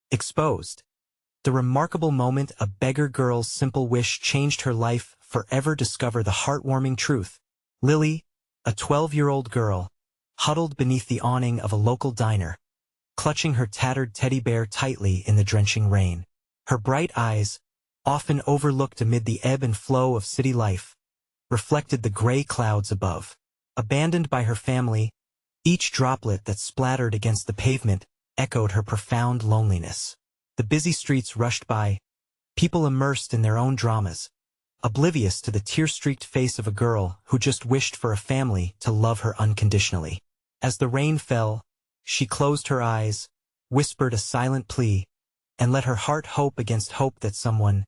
Exposed. The remarkable moment a beggar girl's simple wish changed her life forever. Discover the heartwarming truth. Lily, a 12-year-old girl, huddled beneath the awning of a local diner, clutching her tattered teddy bear tightly in the drenching rain. Her bright eyes, often overlooked amid the ebb and flow of city life, reflected the gray clouds above. Abandoned by her family, each droplet that splattered against the pavement echoed her profound loneliness. The busy streets rushed by, people immersed in their own dramas, oblivious to the tear-streaked face of a girl who just wished for a family to love her unconditionally. As the rain fell, she closed her eyes, whispered a silent plea, and let her heart hope against hope that someone,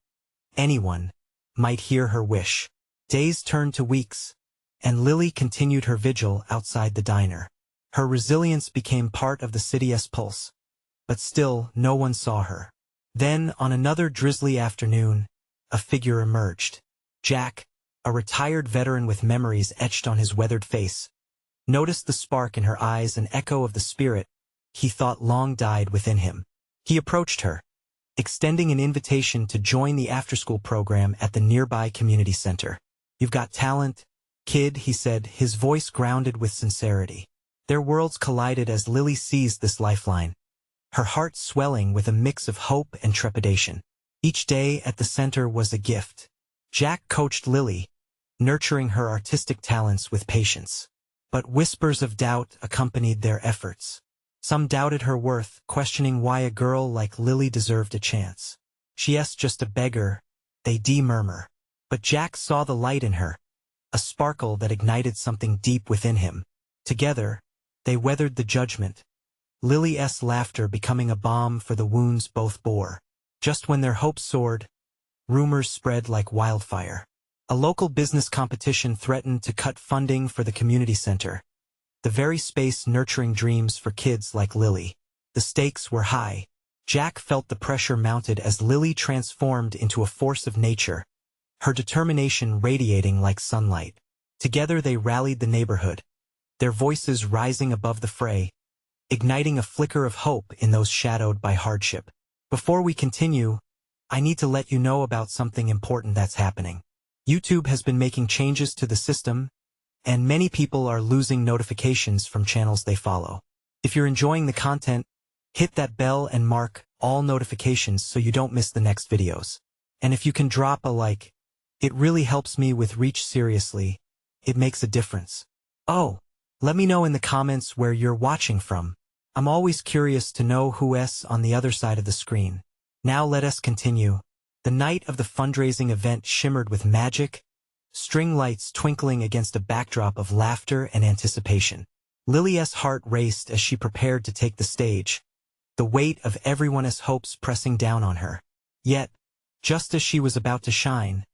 anyone, might hear her wish. Days turned to weeks, and Lily continued her vigil outside the diner. Her resilience became part of the city's pulse, but still no one saw her. Then, on another drizzly afternoon, a figure emerged. Jack, a retired veteran with memories etched on his weathered face, noticed the spark in her eyes, an echo of the spirit he thought long died within him. He approached her, extending an invitation to join the after-school program at the nearby community center. "You've got talent, kid," he said, his voice grounded with sincerity. Their worlds collided as Lily seized this lifeline, her heart swelling with a mix of hope and trepidation. Each day at the center was a gift. Jack coached Lily, nurturing her artistic talents with patience. But whispers of doubt accompanied their efforts. Some doubted her worth, questioning why a girl like Lily deserved a chance. "She's just a beggar," they murmur. But Jack saw the light in her, a sparkle that ignited something deep within him. Together, they weathered the judgment, Lily's laughter becoming a balm for the wounds both bore. Just when their hopes soared, rumors spread like wildfire. A local business competition threatened to cut funding for the community center, the very space nurturing dreams for kids like Lily. The stakes were high. Jack felt the pressure mounted as Lily transformed into a force of nature, her determination radiating like sunlight. Together they rallied the neighborhood, their voices rising above the fray, igniting a flicker of hope in those shadowed by hardship. Before we continue, I need to let you know about something important that's happening. YouTube has been making changes to the system, and many people are losing notifications from channels they follow. If you're enjoying the content, hit that bell and mark all notifications so you don't miss the next videos. And if you can drop a like, it really helps me with reach. Seriously, it makes a difference. Oh, let me know in the comments where you're watching from. I'm always curious to know who's on the other side of the screen. Now let us continue. The night of the fundraising event shimmered with magic, string lights twinkling against a backdrop of laughter and anticipation. Lily's heart raced as she prepared to take the stage, the weight of everyone's hopes pressing down on her. Yet, just as she was about to shine,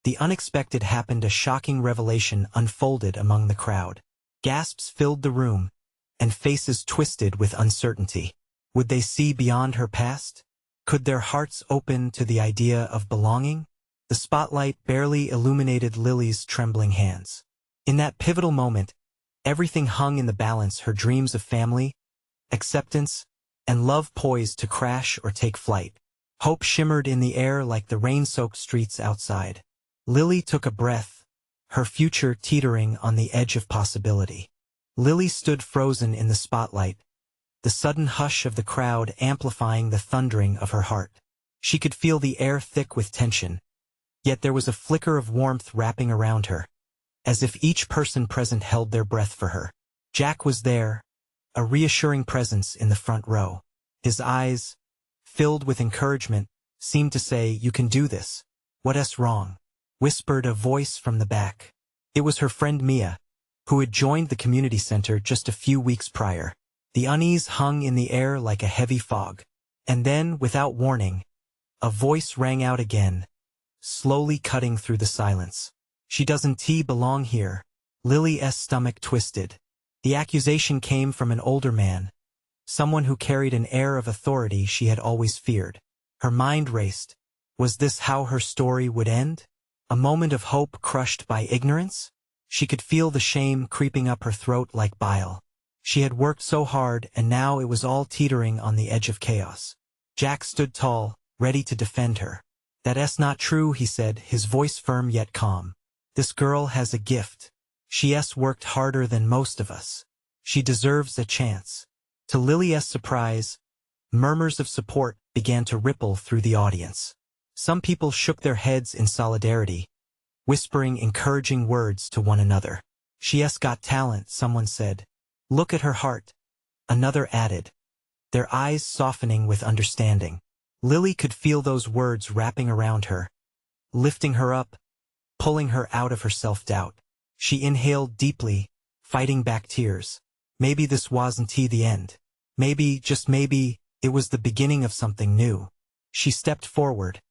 the unexpected happened. A shocking revelation unfolded among the crowd. Gasps filled the room, and faces twisted with uncertainty. Would they see beyond her past? Could their hearts open to the idea of belonging? The spotlight barely illuminated Lily's trembling hands. In that pivotal moment, everything hung in the balance: her dreams of family, acceptance, and love poised to crash or take flight. Hope shimmered in the air like the rain-soaked streets outside. Lily took a breath, her future teetering on the edge of possibility. Lily stood frozen in the spotlight, the sudden hush of the crowd amplifying the thundering of her heart. She could feel the air thick with tension, yet there was a flicker of warmth wrapping around her, as if each person present held their breath for her. Jack was there, a reassuring presence in the front row. His eyes, filled with encouragement, seemed to say, "You can do this." "What's wrong?" whispered a voice from the back. It was her friend Mia, who had joined the community center just a few weeks prior. The unease hung in the air like a heavy fog. And then, without warning, a voice rang out again, slowly cutting through the silence. "She doesn't belong here." Lily's stomach twisted. The accusation came from an older man, someone who carried an air of authority she had always feared. Her mind raced. Was this how her story would end? A moment of hope crushed by ignorance? She could feel the shame creeping up her throat like bile. She had worked so hard, and now it was all teetering on the edge of chaos. Jack stood tall, ready to defend her. "That's not true," he said, his voice firm yet calm. "This girl has a gift. She's worked harder than most of us. She deserves a chance." To Lily's surprise, murmurs of support began to ripple through the audience. Some people shook their heads in solidarity, whispering encouraging words to one another. "She's got talent," someone said. "Look at her heart," another added, their eyes softening with understanding. Lily could feel those words wrapping around her, lifting her up, pulling her out of her self-doubt. She inhaled deeply, fighting back tears. Maybe this wasn't the end. Maybe, just maybe, it was the beginning of something new. She stepped forward,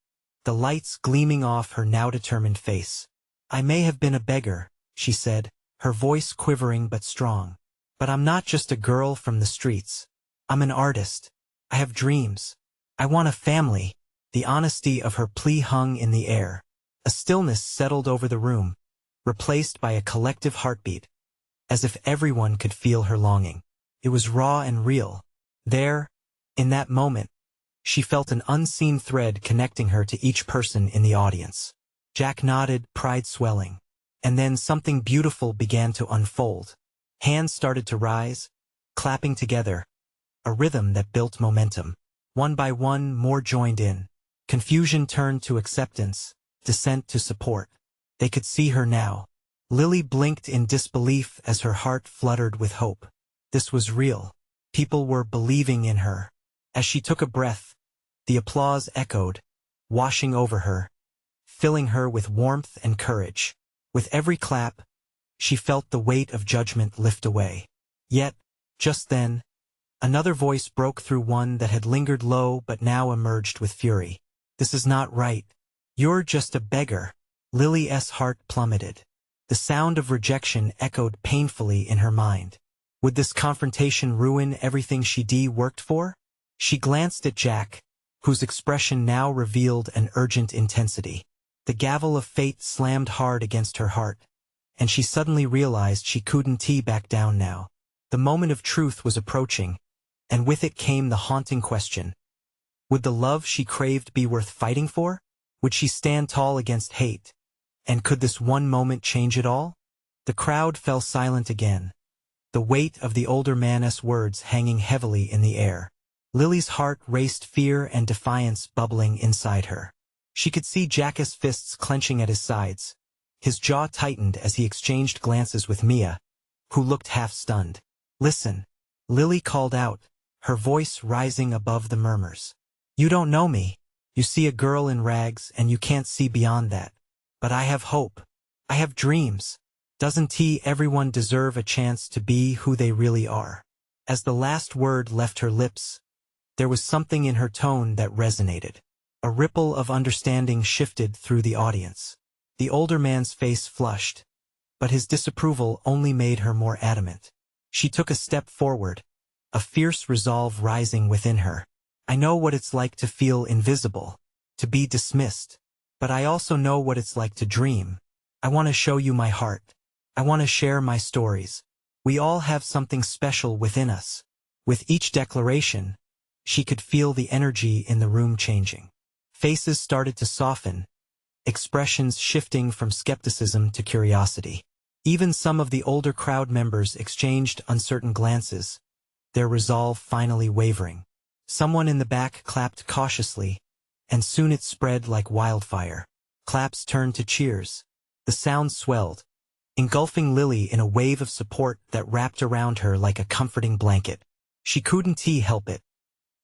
the lights gleaming off her now determined face. "I may have been a beggar," she said, her voice quivering but strong. "But I'm not just a girl from the streets. I'm an artist. I have dreams. I want a family." The honesty of her plea hung in the air. A stillness settled over the room, replaced by a collective heartbeat, as if everyone could feel her longing. It was raw and real. There, in that moment, she felt an unseen thread connecting her to each person in the audience. Jack nodded, pride swelling. And then something beautiful began to unfold. Hands started to rise, clapping together, a rhythm that built momentum. One by one, more joined in. Confusion turned to acceptance, dissent to support. They could see her now. Lily blinked in disbelief as her heart fluttered with hope. This was real. People were believing in her. As she took a breath, the applause echoed, washing over her, filling her with warmth and courage. With every clap, she felt the weight of judgment lift away. Yet, just then, another voice broke through, one that had lingered low but now emerged with fury. "This is not right. You're just a beggar." Lily's heart plummeted. The sound of rejection echoed painfully in her mind. Would this confrontation ruin everything she'd worked for? She glanced at Jack, whose expression now revealed an urgent intensity. The gavel of fate slammed hard against her heart, and she suddenly realized she couldn't back down now. The moment of truth was approaching, and with it came the haunting question. Would the love she craved be worth fighting for? Would she stand tall against hate? And could this one moment change it all? The crowd fell silent again, the weight of the older man's words hanging heavily in the air. Lily's heart raced, fear and defiance bubbling inside her. She could see Jack's fists clenching at his sides. His jaw tightened as he exchanged glances with Mia, who looked half-stunned. "Listen," Lily called out, her voice rising above the murmurs. "You don't know me. You see a girl in rags and you can't see beyond that. But I have hope. I have dreams. Doesn't everyone deserve a chance to be who they really are?" As the last word left her lips, there was something in her tone that resonated. A ripple of understanding shifted through the audience. The older man's face flushed, but his disapproval only made her more adamant. She took a step forward, a fierce resolve rising within her. "I know what it's like to feel invisible, to be dismissed. But I also know what it's like to dream. I want to show you my heart. I want to share my stories. We all have something special within us." With each declaration, she could feel the energy in the room changing. Faces started to soften, expressions shifting from skepticism to curiosity. Even some of the older crowd members exchanged uncertain glances, their resolve finally wavering. Someone in the back clapped cautiously, and soon it spread like wildfire. Claps turned to cheers. The sound swelled, engulfing Lily in a wave of support that wrapped around her like a comforting blanket. She couldn't help it.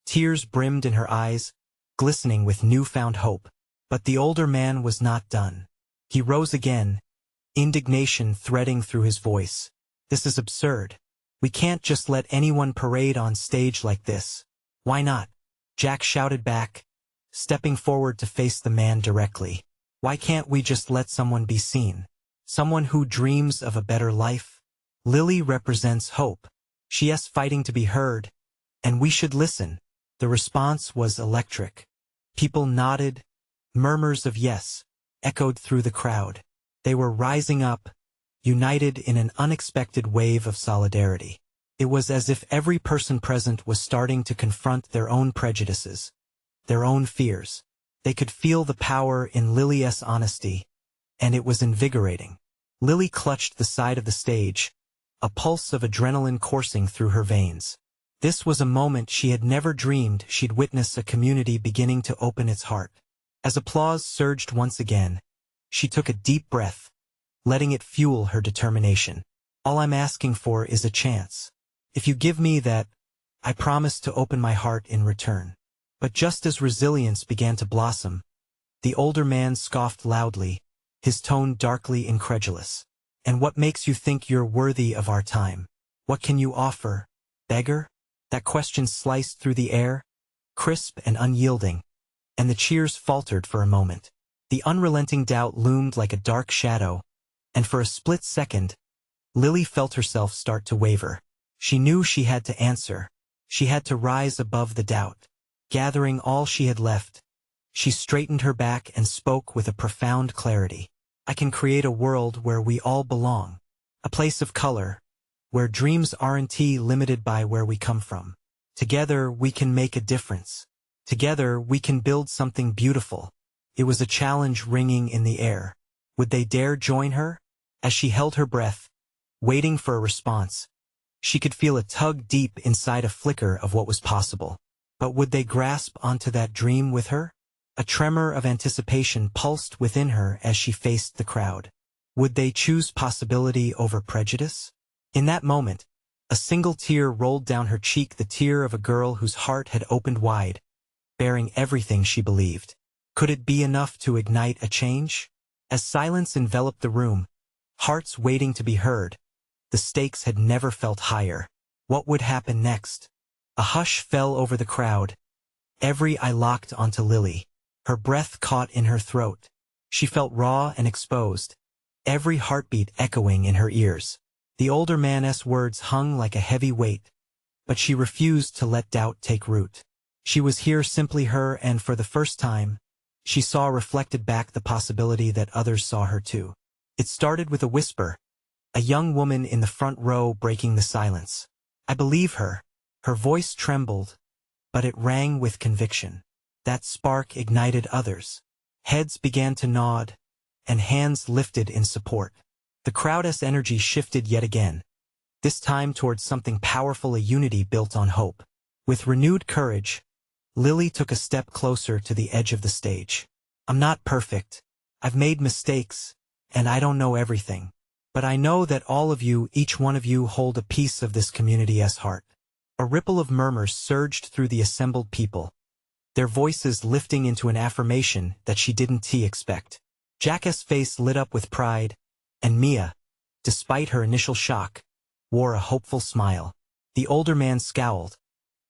Tears brimmed in her eyes, glistening with newfound hope. But the older man was not done. He rose again, indignation threading through his voice. "This is absurd. We can't just let anyone parade on stage like this." "Why not?" Jack shouted back, stepping forward to face the man directly. "Why can't we just let someone be seen? Someone who dreams of a better life? Lily represents hope. She's fighting to be heard, and we should listen." The response was electric. People nodded, murmurs of yes echoed through the crowd. They were rising up, united in an unexpected wave of solidarity. It was as if every person present was starting to confront their own prejudices, their own fears. They could feel the power in Lily's honesty, and it was invigorating. Lily clutched the side of the stage, a pulse of adrenaline coursing through her veins. This was a moment she had never dreamed she'd witness a community beginning to open its heart. As applause surged once again, she took a deep breath, letting it fuel her determination. All I'm asking for is a chance. If you give me that, I promise to open my heart in return. But just as resilience began to blossom, the older man scoffed loudly, his tone darkly incredulous. And what makes you think you're worthy of our time? What can you offer, beggar? That question sliced through the air, crisp and unyielding, and the cheers faltered for a moment. The unrelenting doubt loomed like a dark shadow, and for a split second, Lily felt herself start to waver. She knew she had to answer. She had to rise above the doubt. Gathering all she had left, she straightened her back and spoke with a profound clarity. I can create a world where we all belong. A place of color, where dreams aren't limited by where we come from. Together we can make a difference. Together we can build something beautiful. It was a challenge ringing in the air. Would they dare join her? As she held her breath, waiting for a response, she could feel a tug deep inside, a flicker of what was possible. But would they grasp onto that dream with her? A tremor of anticipation pulsed within her as she faced the crowd. Would they choose possibility over prejudice? In that moment, a single tear rolled down her cheek, the tear of a girl whose heart had opened wide, bearing everything she believed. Could it be enough to ignite a change? As silence enveloped the room, hearts waiting to be heard, the stakes had never felt higher. What would happen next? A hush fell over the crowd. Every eye locked onto Lily. Her breath caught in her throat. She felt raw and exposed, every heartbeat echoing in her ears. The older man's words hung like a heavy weight, but she refused to let doubt take root. She was here simply her, and for the first time, she saw reflected back the possibility that others saw her too. It started with a whisper, a young woman in the front row breaking the silence. I believe her. Her voice trembled, but it rang with conviction. That spark ignited others. Heads began to nod, and hands lifted in support. The crowd's energy shifted yet again, this time towards something powerful, a unity built on hope. With renewed courage, Lily took a step closer to the edge of the stage. I'm not perfect. I've made mistakes, and I don't know everything. But I know that all of you, each one of you, hold a piece of this community's heart. A ripple of murmurs surged through the assembled people, their voices lifting into an affirmation that she didn't expect. Jack's face lit up with pride, and Mia, despite her initial shock, wore a hopeful smile. The older man scowled,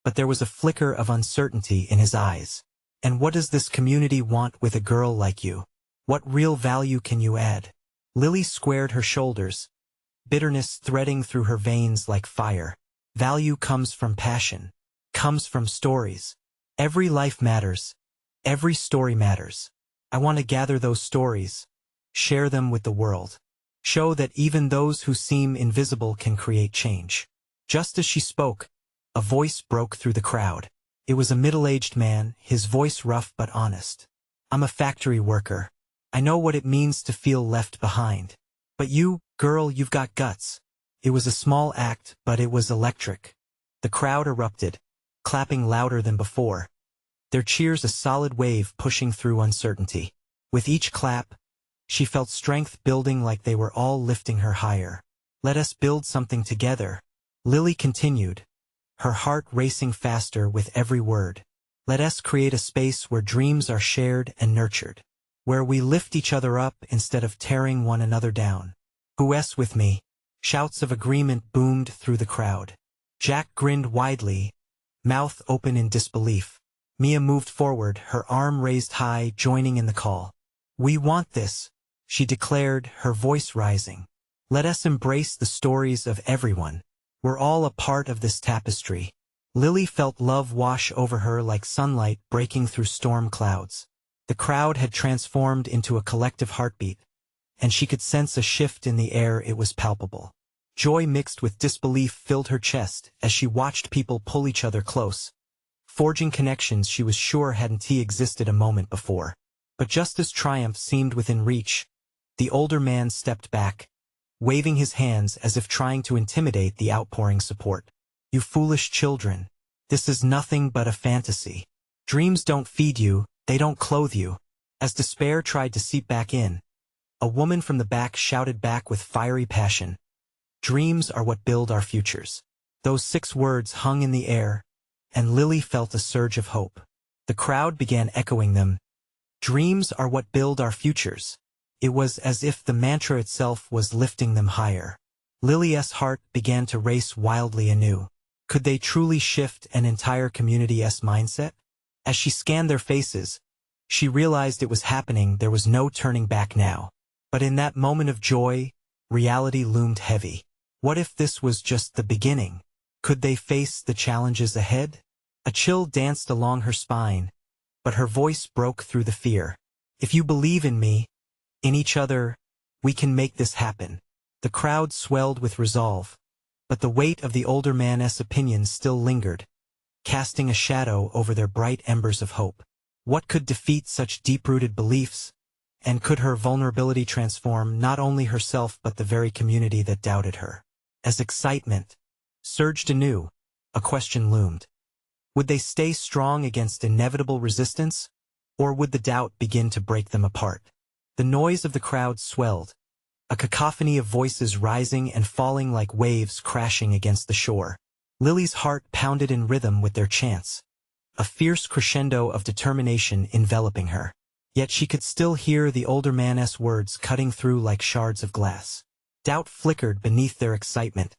but there was a flicker of uncertainty in his eyes. And what does this community want with a girl like you? What real value can you add? Lily squared her shoulders, bitterness threading through her veins like fire. Value comes from passion, comes from stories. Every life matters. Every story matters. I want to gather those stories, share them with the world. Show that even those who seem invisible can create change. Just as she spoke, a voice broke through the crowd. It was a middle-aged man, his voice rough but honest. I'm a factory worker. I know what it means to feel left behind. But you, girl, you've got guts. It was a small act, but it was electric. The crowd erupted, clapping louder than before, their cheers a solid wave pushing through uncertainty. With each clap, she felt strength building, like they were all lifting her higher. Let us build something together, Lily continued, her heart racing faster with every word. Let us create a space where dreams are shared and nurtured, where we lift each other up instead of tearing one another down. Who's with me? Shouts of agreement boomed through the crowd. Jack grinned widely, mouth open in disbelief. Mia moved forward, her arm raised high, joining in the call. We want this, she declared, her voice rising. Let us embrace the stories of everyone. We're all a part of this tapestry. Lily felt love wash over her like sunlight breaking through storm clouds. The crowd had transformed into a collective heartbeat, and she could sense a shift in the air. It was palpable. Joy mixed with disbelief filled her chest as she watched people pull each other close, forging connections she was sure hadn't existed a moment before. But just as triumph seemed within reach, the older man stepped back, waving his hands as if trying to intimidate the outpouring support. "You foolish children. This is nothing but a fantasy. Dreams don't feed you, they don't clothe you." As despair tried to seep back in, a woman from the back shouted back with fiery passion, "Dreams are what build our futures." Those 6 words hung in the air, and Lily felt a surge of hope. The crowd began echoing them. Dreams are what build our futures. It was as if the mantra itself was lifting them higher. Lily's heart began to race wildly anew. Could they truly shift an entire community's mindset? As she scanned their faces, she realized it was happening. There was no turning back now. But in that moment of joy, reality loomed heavy. What if this was just the beginning? Could they face the challenges ahead? A chill danced along her spine, but her voice broke through the fear. "If you believe in me, in each other, we can make this happen." The crowd swelled with resolve, but the weight of the older man's opinions still lingered, casting a shadow over their bright embers of hope. What could defeat such deep-rooted beliefs, and could her vulnerability transform not only herself but the very community that doubted her? As excitement surged anew, a question loomed. Would they stay strong against inevitable resistance, or would the doubt begin to break them apart? The noise of the crowd swelled, a cacophony of voices rising and falling like waves crashing against the shore. Lily's heart pounded in rhythm with their chants, a fierce crescendo of determination enveloping her. Yet she could still hear the older man's words cutting through like shards of glass. Doubt flickered beneath their excitement,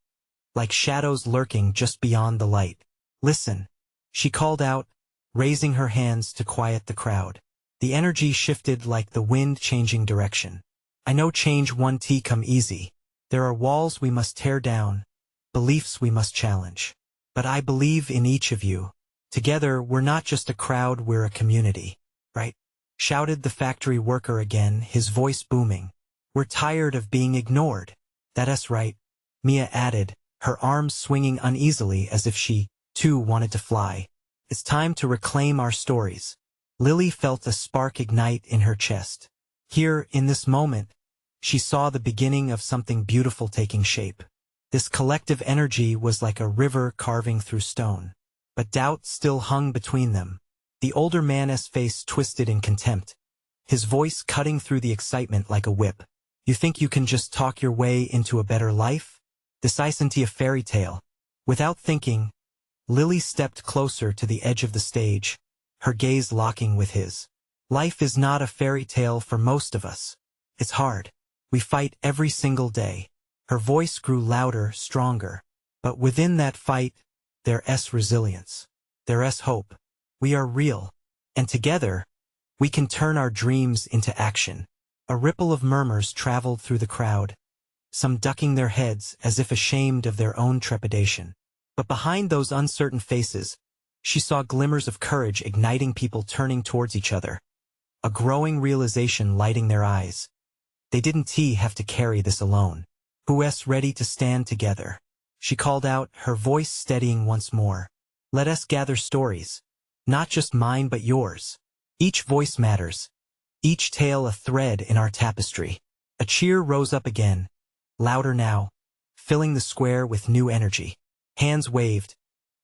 like shadows lurking just beyond the light. "Listen," she called out, raising her hands to quiet the crowd. The energy shifted like the wind changing direction. "I know change won't come easy. There are walls we must tear down, beliefs we must challenge. But I believe in each of you. Together, we're not just a crowd, we're a community, right?" shouted the factory worker again, his voice booming. "We're tired of being ignored." "That's right," Mia added, her arms swinging uneasily as if she, too, wanted to fly. "It's time to reclaim our stories." Lily felt a spark ignite in her chest. Here, in this moment, she saw the beginning of something beautiful taking shape. This collective energy was like a river carving through stone. But doubt still hung between them. The older man's face twisted in contempt, his voice cutting through the excitement like a whip. "You think you can just talk your way into a better life? This isn't a fairy tale." Without thinking, Lily stepped closer to the edge of the stage, her gaze locking with his. "Life is not a fairy tale for most of us. It's hard. We fight every single day." Her voice grew louder, stronger. "But within that fight, there's resilience. There's hope. We are real. And together, we can turn our dreams into action." A ripple of murmurs traveled through the crowd, some ducking their heads as if ashamed of their own trepidation. But behind those uncertain faces, she saw glimmers of courage igniting people turning towards each other, a growing realization lighting their eyes. They didn't have to carry this alone. "Who's ready to stand together?" she called out, her voice steadying once more. "Let us gather stories. Not just mine but yours. Each voice matters. Each tale a thread in our tapestry." A cheer rose up again, louder now, filling the square with new energy. Hands waved,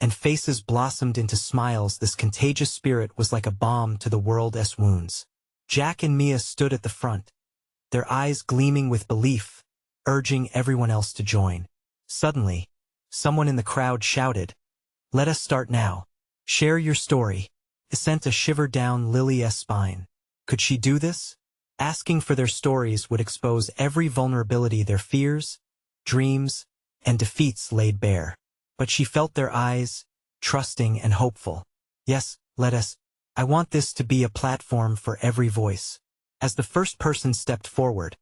and faces blossomed into smiles. This contagious spirit was like a balm to the world's wounds. Jack and Mia stood at the front, their eyes gleaming with belief, urging everyone else to join. Suddenly, someone in the crowd shouted, "Let us start now. Share your story." It sent a shiver down Lily's spine. Could she do this? Asking for their stories would expose every vulnerability, their fears, dreams, and defeats laid bare. But she felt their eyes, trusting and hopeful. "Yes, let us. I want this to be a platform for every voice." As the first person stepped forward,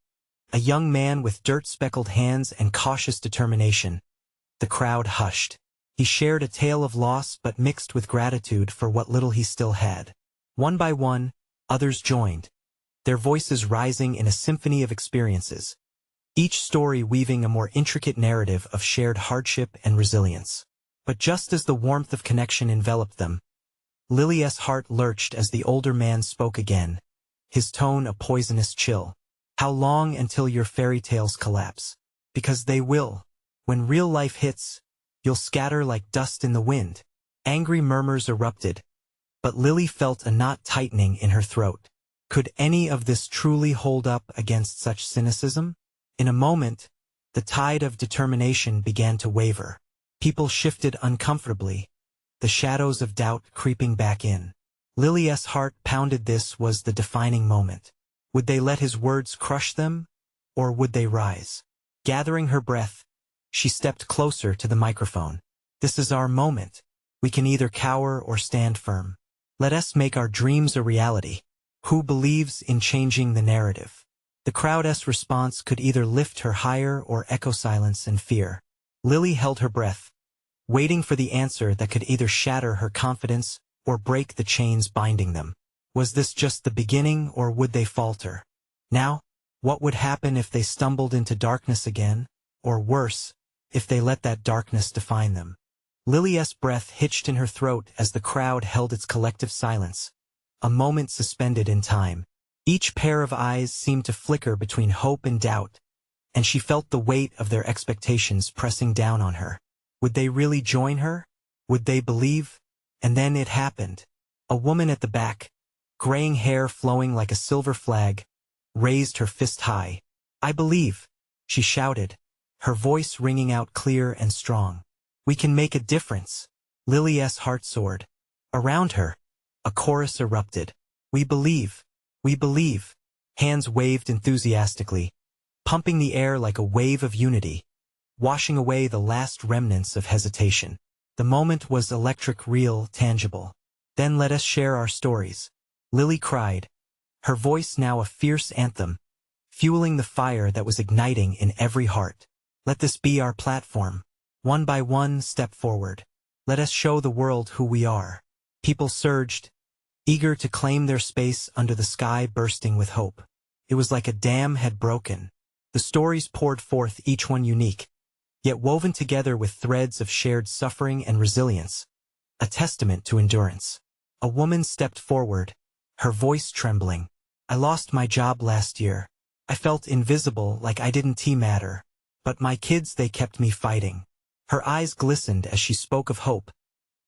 a young man with dirt-speckled hands and cautious determination, the crowd hushed. He shared a tale of loss but mixed with gratitude for what little he still had. One by one, others joined, their voices rising in a symphony of experiences, each story weaving a more intricate narrative of shared hardship and resilience. But just as the warmth of connection enveloped them, Lily's heart lurched as the older man spoke again, his tone a poisonous chill. How long until your fairy tales collapse? Because they will. When real life hits, you'll scatter like dust in the wind. Angry murmurs erupted, but Lily felt a knot tightening in her throat. Could any of this truly hold up against such cynicism? In a moment, the tide of determination began to waver. People shifted uncomfortably, the shadows of doubt creeping back in. Lily's heart pounded. This was the defining moment. Would they let his words crush them, or would they rise? Gathering her breath, she stepped closer to the microphone. This is our moment. We can either cower or stand firm. Let us make our dreams a reality. Who believes in changing the narrative? The crowd's response could either lift her higher or echo silence and fear. Lily held her breath, waiting for the answer that could either shatter her confidence or break the chains binding them. Was this just the beginning, or would they falter? Now, what would happen if they stumbled into darkness again? Or worse, if they let that darkness define them? Lily's breath hitched in her throat as the crowd held its collective silence, a moment suspended in time. Each pair of eyes seemed to flicker between hope and doubt, and she felt the weight of their expectations pressing down on her. Would they really join her? Would they believe? And then it happened. A woman at the back, graying hair flowing like a silver flag, raised her fist high. I believe, she shouted, her voice ringing out clear and strong. We can make a difference. Lily's heart soared. Around her, a chorus erupted. We believe. We believe. Hands waved enthusiastically, pumping the air like a wave of unity, washing away the last remnants of hesitation. The moment was electric, real, tangible. Then let us share our stories. Lily cried, her voice now a fierce anthem, fueling the fire that was igniting in every heart. Let this be our platform. One by one, step forward. Let us show the world who we are. People surged, eager to claim their space under the sky bursting with hope. It was like a dam had broken. The stories poured forth, each one unique, yet woven together with threads of shared suffering and resilience, a testament to endurance. A woman stepped forward, her voice trembling. I lost my job last year. I felt invisible, like I didn't matter. But my kids, they kept me fighting. Her eyes glistened as she spoke of hope,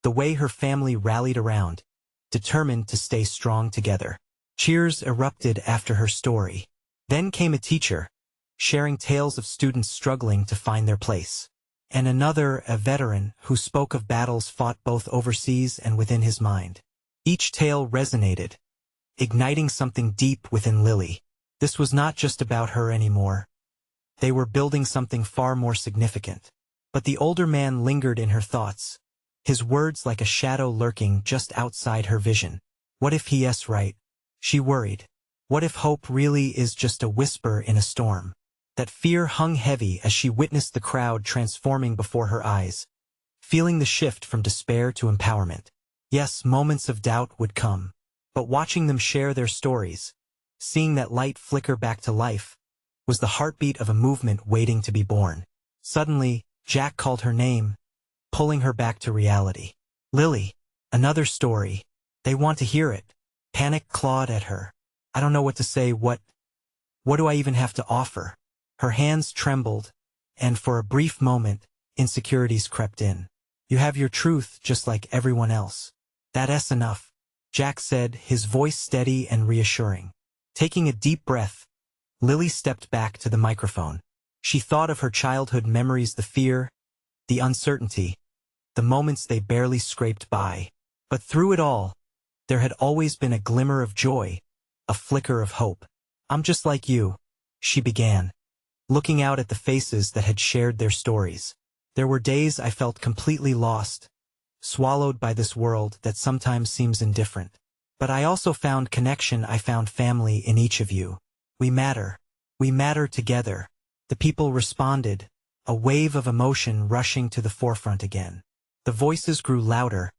the way her family rallied around, determined to stay strong together. Cheers erupted after her story. Then came a teacher, sharing tales of students struggling to find their place. And another, a veteran, who spoke of battles fought both overseas and within his mind. Each tale resonated, igniting something deep within Lily. This was not just about her anymore. They were building something far more significant. But the older man lingered in her thoughts, his words like a shadow lurking just outside her vision. What if he's right? She worried. What if hope really is just a whisper in a storm? That fear hung heavy as she witnessed the crowd transforming before her eyes, feeling the shift from despair to empowerment. Yes, moments of doubt would come, but watching them share their stories, seeing that light flicker back to life, was the heartbeat of a movement waiting to be born. Suddenly, Jack called her name, pulling her back to reality. Lily, another story. They want to hear it. Panic clawed at her. I don't know what to say. What do I even have to offer? Her hands trembled, and for a brief moment, insecurities crept in. You have your truth just like everyone else. That's enough, Jack said, his voice steady and reassuring. Taking a deep breath, Lily stepped back to the microphone. She thought of her childhood memories, the fear, the uncertainty, the moments they barely scraped by. But through it all, there had always been a glimmer of joy, a flicker of hope. I'm just like you, she began, looking out at the faces that had shared their stories. There were days I felt completely lost, swallowed by this world that sometimes seems indifferent. But I also found connection. I found family in each of you. We matter. We matter together. The people responded, a wave of emotion rushing to the forefront again. The voices grew louder,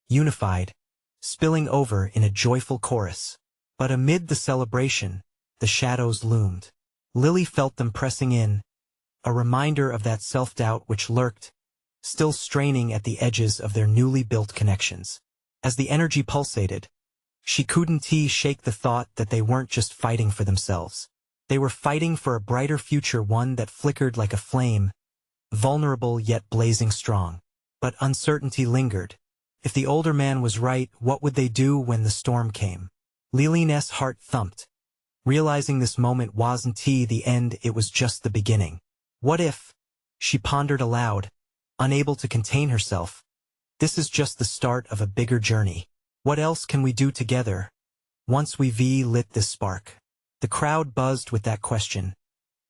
unified, spilling over in a joyful chorus. But amid the celebration, the shadows loomed. Lily felt them pressing in, a reminder of that self-doubt which lurked, still straining at the edges of their newly built connections. As the energy pulsated, she couldn't shake the thought that they weren't just fighting for themselves. They were fighting for a brighter future, one that flickered like a flame, vulnerable yet blazing strong. But uncertainty lingered. If the older man was right, what would they do when the storm came? Liline's heart thumped, realizing this moment wasn't the end, it was just the beginning. What if? She pondered aloud, unable to contain herself. This is just the start of a bigger journey. What else can we do together? Once we lit this spark. The crowd buzzed with that question,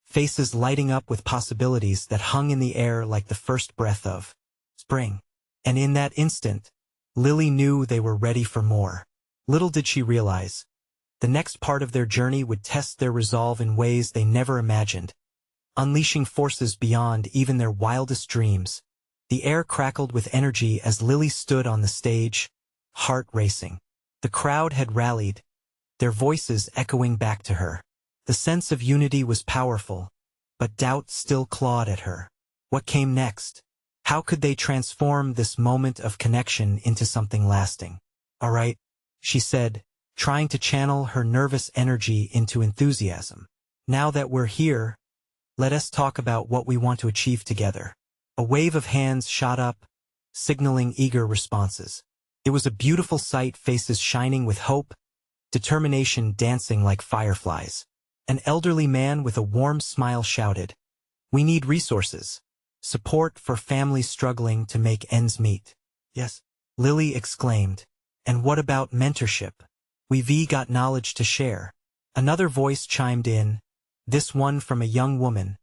faces lighting up with possibilities that hung in the air like the first breath of spring. And in that instant, Lily knew they were ready for more. Little did she realize, the next part of their journey would test their resolve in ways they never imagined, unleashing forces beyond even their wildest dreams. The air crackled with energy as Lily stood on the stage, heart racing. The crowd had rallied, their voices echoing back to her. The sense of unity was powerful, but doubt still clawed at her. What came next? How could they transform this moment of connection into something lasting? All right, she said, trying to channel her nervous energy into enthusiasm. Now that we're here, let us talk about what we want to achieve together. A wave of hands shot up, signaling eager responses. It was a beautiful sight, faces shining with hope, determination dancing like fireflies. An elderly man with a warm smile shouted, "We need resources. Support for families struggling to make ends meet." "Yes," Lily exclaimed. "And what about mentorship? We've got knowledge to share." Another voice chimed in, this one from a young woman,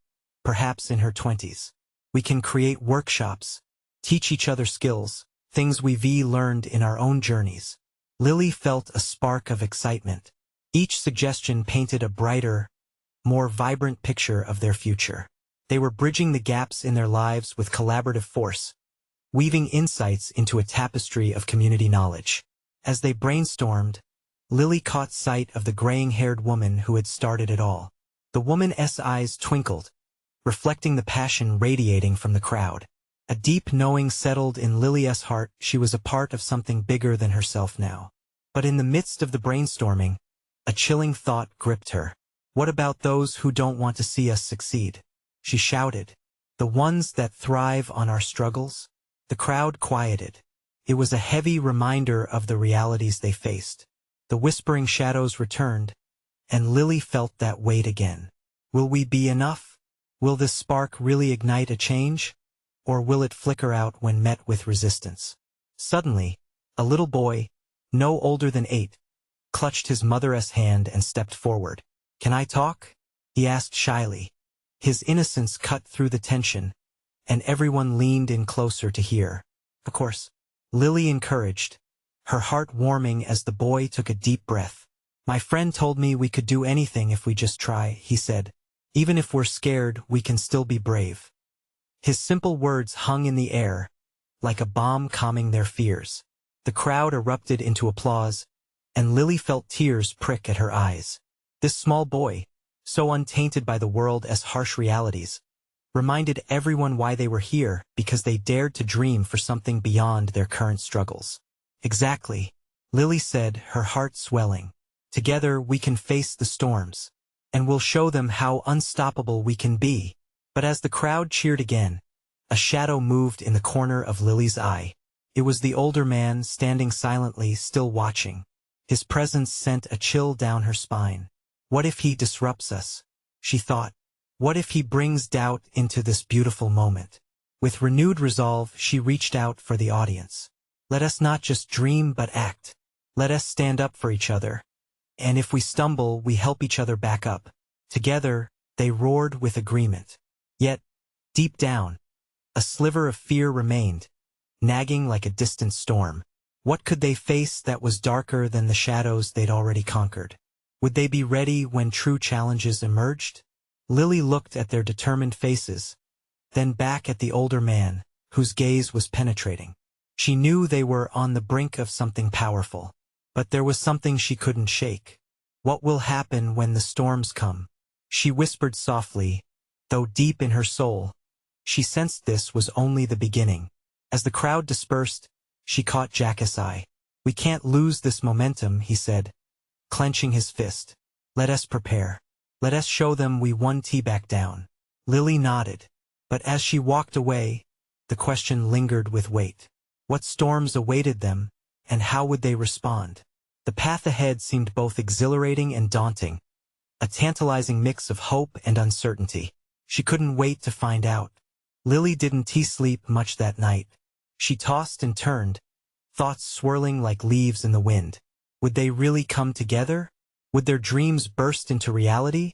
perhaps in her 20s. "We can create workshops, teach each other skills, things we've learned in our own journeys." Lily felt a spark of excitement. Each suggestion painted a brighter, more vibrant picture of their future. They were bridging the gaps in their lives with collaborative force, weaving insights into a tapestry of community knowledge. As they brainstormed, Lily caught sight of the graying-haired woman who had started it all. The woman's eyes twinkled, reflecting the passion radiating from the crowd. A deep knowing settled in Lily's heart. She was a part of something bigger than herself now. But in the midst of the brainstorming, a chilling thought gripped her. "What about those who don't want to see us succeed?" she shouted. "The ones that thrive on our struggles?" The crowd quieted. It was a heavy reminder of the realities they faced. The whispering shadows returned, and Lily felt that weight again. Will we be enough? Will this spark really ignite a change? Or will it flicker out when met with resistance? Suddenly, a little boy, no older than 8, clutched his mother's hand and stepped forward. "Can I talk?" he asked shyly. His innocence cut through the tension, and everyone leaned in closer to hear. "Of course," Lily encouraged, her heart warming as the boy took a deep breath. "My friend told me we could do anything if we just try," he said. "Even if we're scared, we can still be brave." His simple words hung in the air, like a bomb calming their fears. The crowd erupted into applause, and Lily felt tears prick at her eyes. This small boy, so untainted by the world's harsh realities, reminded everyone why they were here, because they dared to dream for something beyond their current struggles. "Exactly," Lily said, her heart swelling. "Together we can face the storms, and we'll show them how unstoppable we can be." But as the crowd cheered again, a shadow moved in the corner of Lily's eye. It was the older man, standing silently, still watching. His presence sent a chill down her spine. "What if he disrupts us?" she thought. "What if he brings doubt into this beautiful moment?" With renewed resolve, she reached out for the audience. "Let us not just dream but act. Let us stand up for each other. And if we stumble, we help each other back up." Together, they roared with agreement. Yet, deep down, a sliver of fear remained, nagging like a distant storm. What could they face that was darker than the shadows they'd already conquered? Would they be ready when true challenges emerged? Lily looked at their determined faces, then back at the older man, whose gaze was penetrating. She knew they were on the brink of something powerful, but there was something she couldn't shake. "What will happen when the storms come?" she whispered softly, though deep in her soul, she sensed this was only the beginning. As the crowd dispersed, she caught Jack's eye. We can't lose this momentum, he said, clenching his fist. Let us prepare. Let us show them we won. Back down. Lily nodded. But as she walked away, the question lingered with weight. What storms awaited them, and how would they respond? The path ahead seemed both exhilarating and daunting, a tantalizing mix of hope and uncertainty. She couldn't wait to find out. Lily didn't sleep much that night. She tossed and turned, thoughts swirling like leaves in the wind. Would they really come together? Would their dreams burst into reality?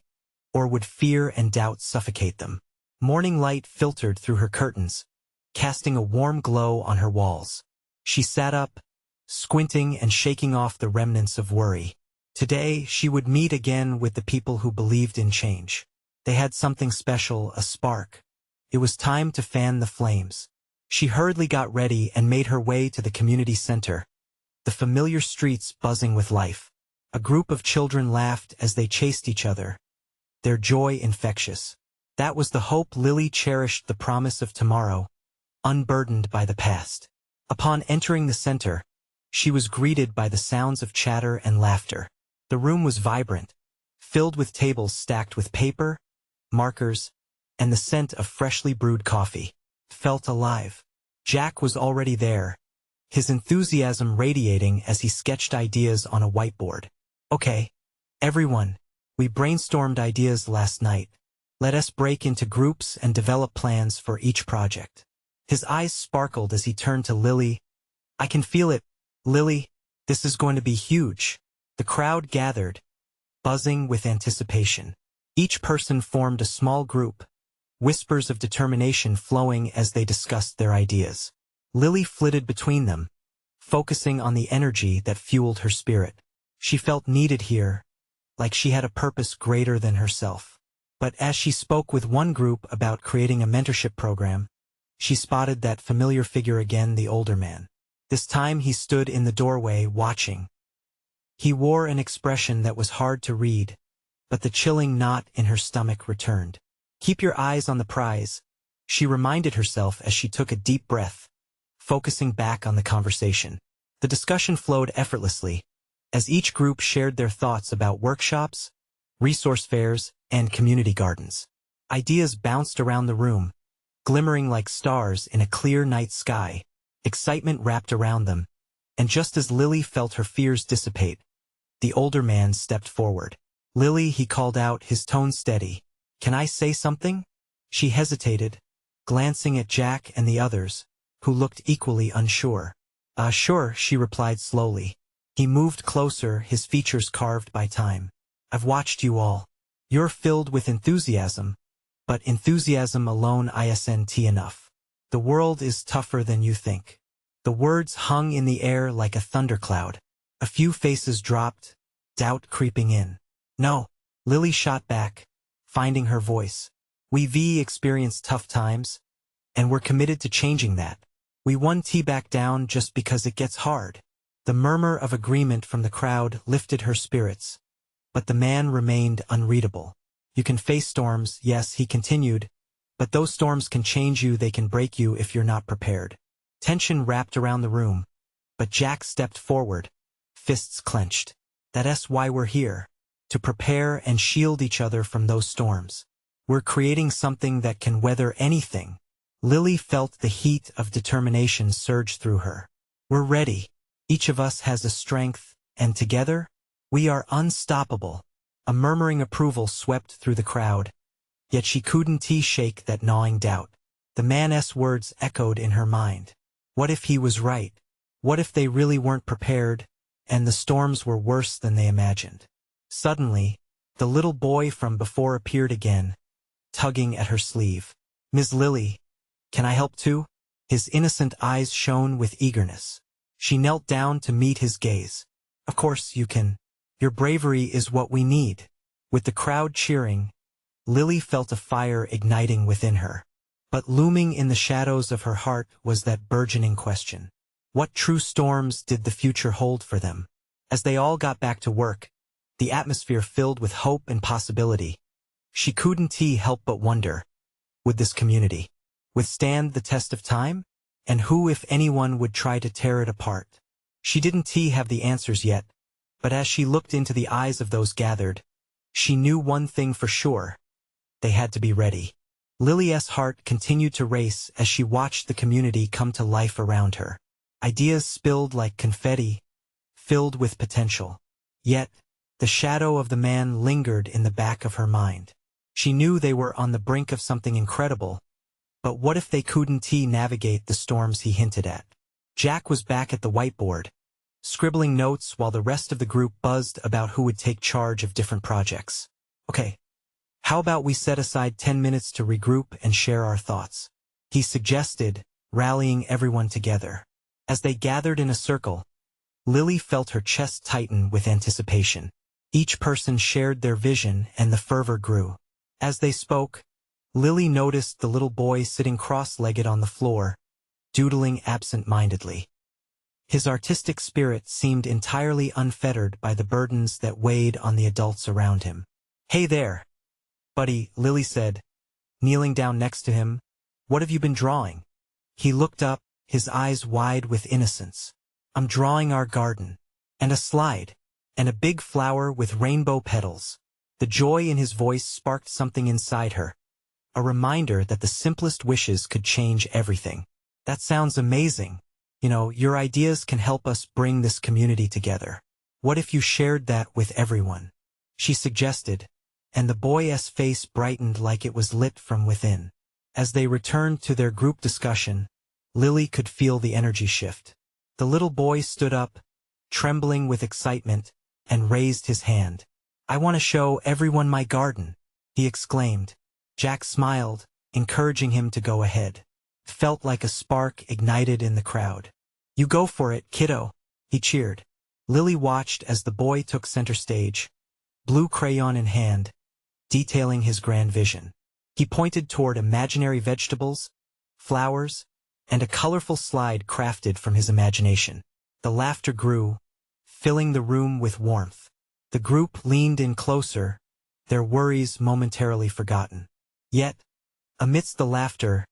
Or would fear and doubt suffocate them? Morning light filtered through her curtains, casting a warm glow on her walls. She sat up, squinting and shaking off the remnants of worry. Today, she would meet again with the people who believed in change. They had something special, a spark. It was time to fan the flames. She hurriedly got ready and made her way to the community center, the familiar streets buzzing with life. A group of children laughed as they chased each other, their joy infectious. That was the hope Lily cherished, the promise of tomorrow, unburdened by the past. Upon entering the center, she was greeted by the sounds of chatter and laughter. The room was vibrant, filled with tables stacked with paper, markers, and the scent of freshly brewed coffee. Felt alive. Jack was already there, his enthusiasm radiating as he sketched ideas on a whiteboard. Okay, everyone, we brainstormed ideas last night. Let us break into groups and develop plans for each project. His eyes sparkled as he turned to Lily. I can feel it, Lily. This is going to be huge. The crowd gathered, buzzing with anticipation. Each person formed a small group, whispers of determination flowing as they discussed their ideas. Lily flitted between them, focusing on the energy that fueled her spirit. She felt needed here, like she had a purpose greater than herself. But as she spoke with one group about creating a mentorship program, she spotted that familiar figure again, the older man. This time he stood in the doorway watching. He wore an expression that was hard to read, but the chilling knot in her stomach returned. Keep your eyes on the prize, she reminded herself as she took a deep breath, focusing back on the conversation. The discussion flowed effortlessly, as each group shared their thoughts about workshops, resource fairs, and community gardens. Ideas bounced around the room, glimmering like stars in a clear night sky. Excitement wrapped around them, and just as Lily felt her fears dissipate, the older man stepped forward. Lily, he called out, his tone steady. Can I say something? She hesitated, glancing at Jack and the others, who looked equally unsure. Sure, she replied slowly. He moved closer, his features carved by time. I've watched you all. You're filled with enthusiasm, but enthusiasm alone isn't enough. The world is tougher than you think. The words hung in the air like a thundercloud. A few faces dropped, doubt creeping in. No, Lily shot back, finding her voice. We've experienced tough times, and we're committed to changing that. We won back down just because it gets hard. The murmur of agreement from the crowd lifted her spirits, but the man remained unreadable. You can face storms, yes, he continued, but those storms can change you, they can break you if you're not prepared. Tension wrapped around the room, but Jack stepped forward, fists clenched. That's why we're here, to prepare and shield each other from those storms. We're creating something that can weather anything. Lily felt the heat of determination surge through her. We're ready. Each of us has a strength, and together, we are unstoppable. A murmuring approval swept through the crowd, yet she couldn't shake that gnawing doubt. The man's words echoed in her mind. What if he was right? What if they really weren't prepared, and the storms were worse than they imagined? Suddenly, the little boy from before appeared again, tugging at her sleeve. Ms. Lily, can I help too? His innocent eyes shone with eagerness. She knelt down to meet his gaze. Of course you can. Your bravery is what we need. With the crowd cheering, Lily felt a fire igniting within her. But looming in the shadows of her heart was that burgeoning question. What true storms did the future hold for them? As they all got back to work, the atmosphere filled with hope and possibility. She couldn't help but wonder, would this community withstand the test of time? And who, if anyone, would try to tear it apart? She didn't have the answers yet, but as she looked into the eyes of those gathered, she knew one thing for sure: they had to be ready. Lily's heart continued to race as she watched the community come to life around her. Ideas spilled like confetti, filled with potential. Yet, the shadow of the man lingered in the back of her mind. She knew they were on the brink of something incredible, but what if they couldn't navigate the storms he hinted at? Jack was back at the whiteboard, scribbling notes while the rest of the group buzzed about who would take charge of different projects. Okay, how about we set aside 10 minutes to regroup and share our thoughts? He suggested, rallying everyone together. As they gathered in a circle, Lily felt her chest tighten with anticipation. Each person shared their vision and the fervor grew. As they spoke, Lily noticed the little boy sitting cross-legged on the floor, doodling absent-mindedly. His artistic spirit seemed entirely unfettered by the burdens that weighed on the adults around him. "Hey there, buddy," Lily said, kneeling down next to him. "What have you been drawing?" He looked up, his eyes wide with innocence. "I'm drawing our garden. And a slide. And a big flower with rainbow petals." The joy in his voice sparked something inside her, a reminder that the simplest wishes could change everything. "That sounds amazing. You know, your ideas can help us bring this community together. What if you shared that with everyone?" she suggested, and the boy's face brightened like it was lit from within. As they returned to their group discussion, Lily could feel the energy shift. The little boy stood up, trembling with excitement, and raised his hand. "I want to show everyone my garden," he exclaimed. Jack smiled, encouraging him to go ahead. It felt like a spark ignited in the crowd. "You go for it, kiddo," he cheered. Lily watched as the boy took center stage, blue crayon in hand, detailing his grand vision. He pointed toward imaginary vegetables, flowers, and a colorful slide crafted from his imagination. The laughter grew, filling the room with warmth. The group leaned in closer, their worries momentarily forgotten. Yet, amidst the laughter,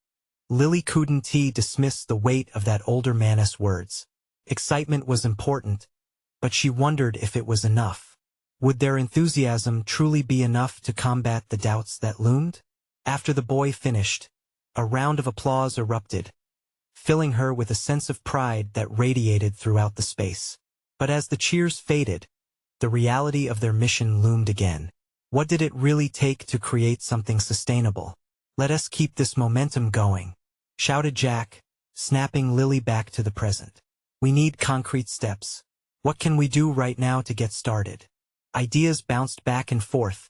Lily couldn't dismiss the weight of that older man's words. Excitement was important, but she wondered if it was enough. Would their enthusiasm truly be enough to combat the doubts that loomed? After the boy finished, a round of applause erupted, filling her with a sense of pride that radiated throughout the space. But as the cheers faded, the reality of their mission loomed again. What did it really take to create something sustainable? "Let us keep this momentum going," shouted Jack, snapping Lily back to the present. "We need concrete steps. What can we do right now to get started?" Ideas bounced back and forth,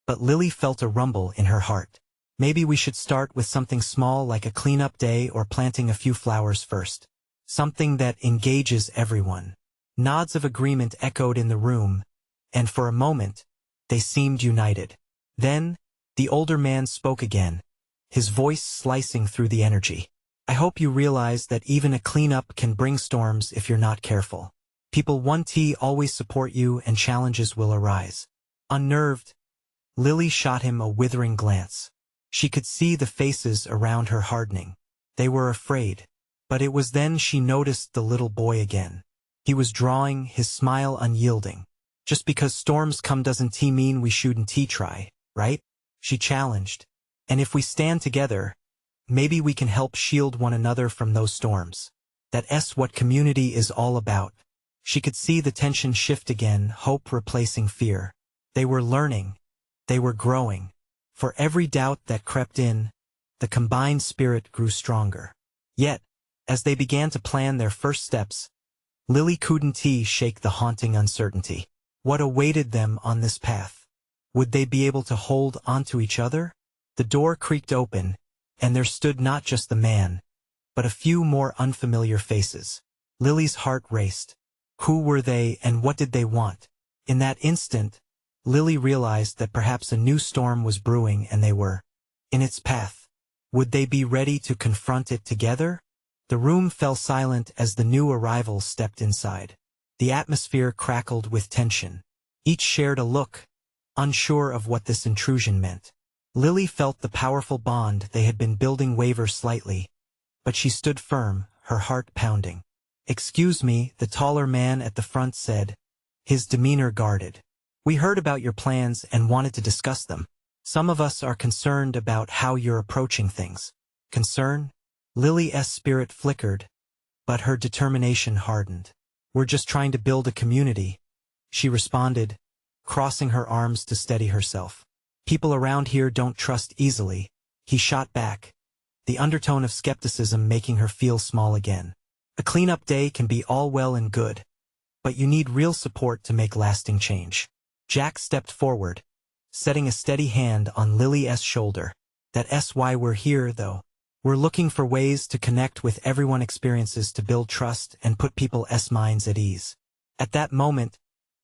but Lily felt a rumble in her heart. Maybe we should start with something small like a cleanup day or planting a few flowers first. Something that engages everyone. Nods of agreement echoed in the room, and for a moment, they seemed united. Then, the older man spoke again, his voice slicing through the energy. "I hope you realize that even a cleanup can bring storms if you're not careful. People won't always support you and challenges will arise." Unnerved, Lily shot him a withering glance. She could see the faces around her hardening. They were afraid. But it was then she noticed the little boy again. He was drawing, his smile unyielding. "Just because storms come doesn't mean we shouldn't try, right?" she challenged. "And if we stand together, maybe we can help shield one another from those storms. That's what community is all about." She could see the tension shift again, hope replacing fear. They were learning. They were growing. For every doubt that crept in, the combined spirit grew stronger. Yet, as they began to plan their first steps, Lily couldn't shake the haunting uncertainty. What awaited them on this path? Would they be able to hold onto each other? The door creaked open, and there stood not just the man, but a few more unfamiliar faces. Lily's heart raced. Who were they and what did they want? In that instant, Lily realized that perhaps a new storm was brewing and they were in its path. Would they be ready to confront it together? The room fell silent as the new arrivals stepped inside. The atmosphere crackled with tension. Each shared a look, unsure of what this intrusion meant. Lily felt the powerful bond they had been building waver slightly, but she stood firm, her heart pounding. "Excuse me," the taller man at the front said, his demeanor guarded. "We heard about your plans and wanted to discuss them. Some of us are concerned about how you're approaching things." Concern? Lily's spirit flickered, but her determination hardened. "We're just trying to build a community," she responded, crossing her arms to steady herself. "People around here don't trust easily," he shot back, the undertone of skepticism making her feel small again. "A cleanup day can be all well and good, but you need real support to make lasting change." Jack stepped forward, setting a steady hand on Lily's shoulder. "That's why we're here, though. We're looking for ways to connect with everyone's experiences to build trust and put people's minds at ease." At that moment,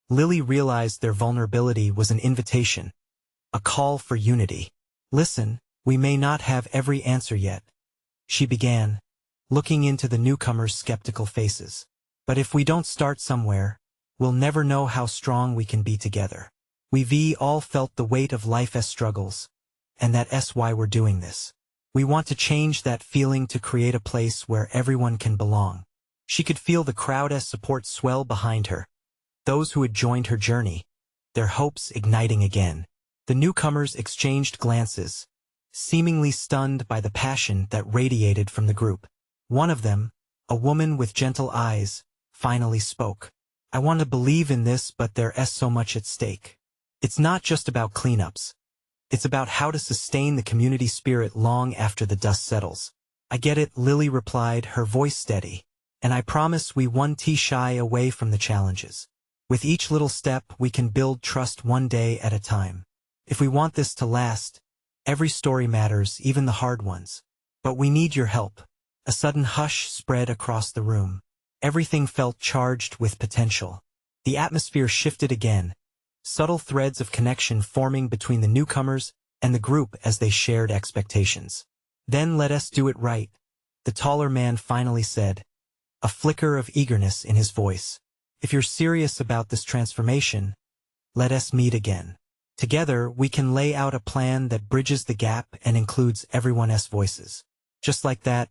Lily realized their vulnerability was an invitation, a call for unity. "Listen, we may not have every answer yet," she began, looking into the newcomers' skeptical faces. "But if we don't start somewhere, we'll never know how strong we can be together. We've all felt the weight of life's struggles, and that's why we're doing this. We want to change that feeling to create a place where everyone can belong." She could feel the crowd's support swell behind her, those who had joined her journey, their hopes igniting again. The newcomers exchanged glances, seemingly stunned by the passion that radiated from the group. One of them, a woman with gentle eyes, finally spoke. "I want to believe in this, but there's so much at stake. It's not just about cleanups. It's about how to sustain the community spirit long after the dust settles." "I get it," Lily replied, her voice steady. "And I promise we won't shy away from the challenges. With each little step, we can build trust one day at a time. If we want this to last, every story matters, even the hard ones. But we need your help." A sudden hush spread across the room. Everything felt charged with potential. The atmosphere shifted again, subtle threads of connection forming between the newcomers and the group as they shared expectations. "Then let us do it right," the taller man finally said, a flicker of eagerness in his voice. "If you're serious about this transformation, let us meet again. Together, we can lay out a plan that bridges the gap and includes everyone's voices." Just like that,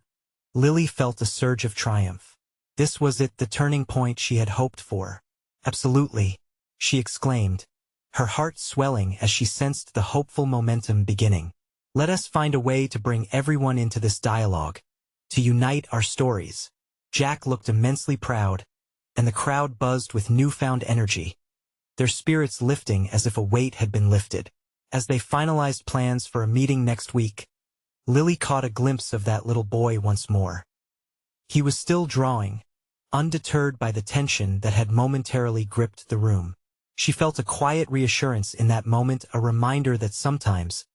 Lily felt a surge of triumph. This was it, the turning point she had hoped for. "Absolutely," she exclaimed, her heart swelling as she sensed the hopeful momentum beginning. "Let us find a way to bring everyone into this dialogue, to unite our stories." Jack looked immensely proud, and the crowd buzzed with newfound energy, their spirits lifting as if a weight had been lifted. As they finalized plans for a meeting next week, Lily caught a glimpse of that little boy once more. He was still drawing, undeterred by the tension that had momentarily gripped the room. She felt a quiet reassurance in that moment, a reminder that sometimes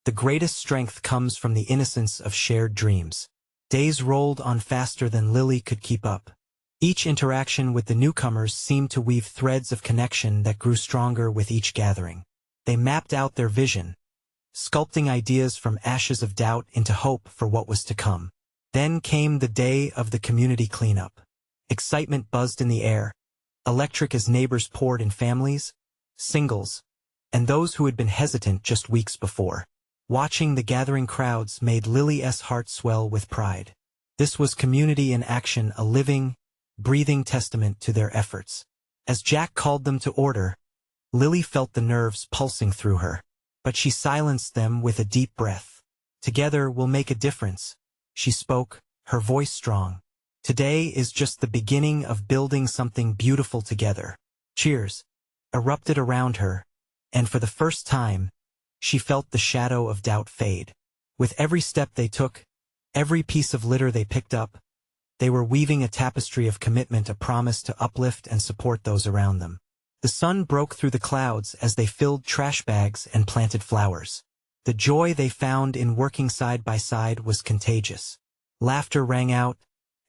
the greatest strength comes from the innocence of shared dreams. Days rolled on faster than Lily could keep up. Each interaction with the newcomers seemed to weave threads of connection that grew stronger with each gathering. They mapped out their vision, sculpting ideas from ashes of doubt into hope for what was to come. Then came the day of the community cleanup. Excitement buzzed in the air, electric as neighbors poured in, families, singles, and those who had been hesitant just weeks before. Watching the gathering crowds made Lily's heart swell with pride. This was community in action, a living, breathing testament to their efforts. As Jack called them to order, Lily felt the nerves pulsing through her, but she silenced them with a deep breath. "Together we'll make a difference," she spoke, her voice strong. "Today is just the beginning of building something beautiful together." Cheers erupted around her, and for the first time, she felt the shadow of doubt fade. With every step they took, every piece of litter they picked up, they were weaving a tapestry of commitment, a promise to uplift and support those around them. The sun broke through the clouds as they filled trash bags and planted flowers. The joy they found in working side by side was contagious. Laughter rang out,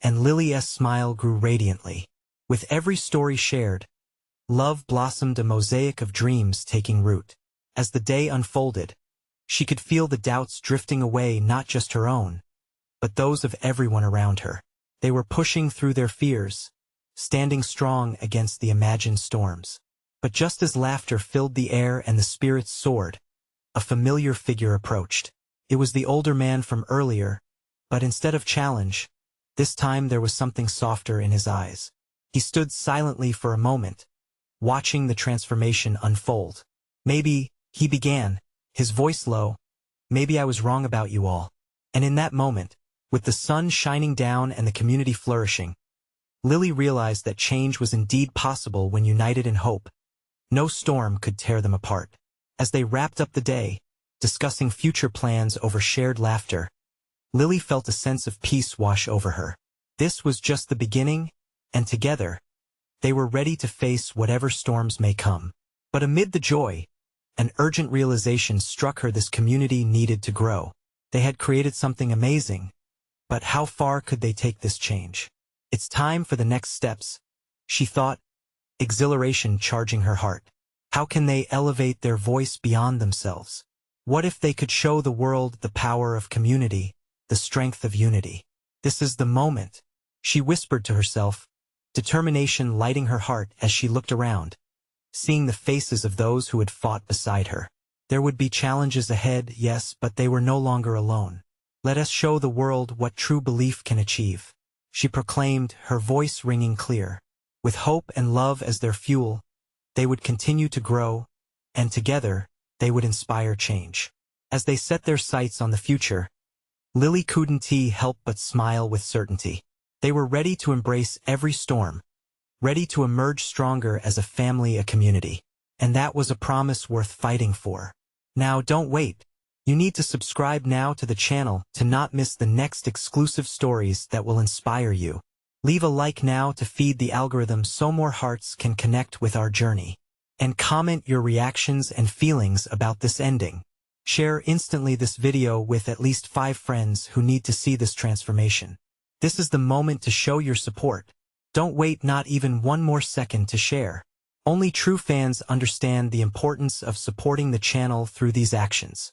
and Lily's smile grew radiantly. With every story shared, love blossomed, a mosaic of dreams taking root. As the day unfolded, she could feel the doubts drifting away, not just her own, but those of everyone around her. They were pushing through their fears, standing strong against the imagined storms. But just as laughter filled the air and the spirits soared, a familiar figure approached. It was the older man from earlier, but instead of challenge, This time there was something softer in his eyes. He stood silently for a moment, watching the transformation unfold. Maybe, he began, his voice low, maybe I was wrong about you all. And in that moment, with the sun shining down and the community flourishing, Lily realized that change was indeed possible when united in hope. No storm could tear them apart. As they wrapped up the day, discussing future plans over shared laughter, Lily felt a sense of peace wash over her. This was just the beginning, and together, they were ready to face whatever storms may come. But amid the joy, an urgent realization struck her: this community needed to grow. They had created something amazing, but how far could they take this change? It's time for the next steps, she thought, exhilaration charging her heart. How can they elevate their voice beyond themselves? What if they could show the world the power of community, the strength of unity? This is the moment, she whispered to herself, determination lighting her heart as she looked around, seeing the faces of those who had fought beside her. There would be challenges ahead, yes, but they were no longer alone. Let us show the world what true belief can achieve, she proclaimed, her voice ringing clear. With hope and love as their fuel, they would continue to grow, and together, they would inspire change. As they set their sights on the future, Lily couldn't help but smile with certainty. They were ready to embrace every storm, ready to emerge stronger as a family, a community. And that was a promise worth fighting for. Now don't wait. You need to subscribe now to the channel to not miss the next exclusive stories that will inspire you. Leave a like now to feed the algorithm so more hearts can connect with our journey. And comment your reactions and feelings about this ending. Share instantly this video with at least 5 friends who need to see this transformation. This is the moment to show your support. Don't wait not even one more second to share. Only true fans understand the importance of supporting the channel through these actions.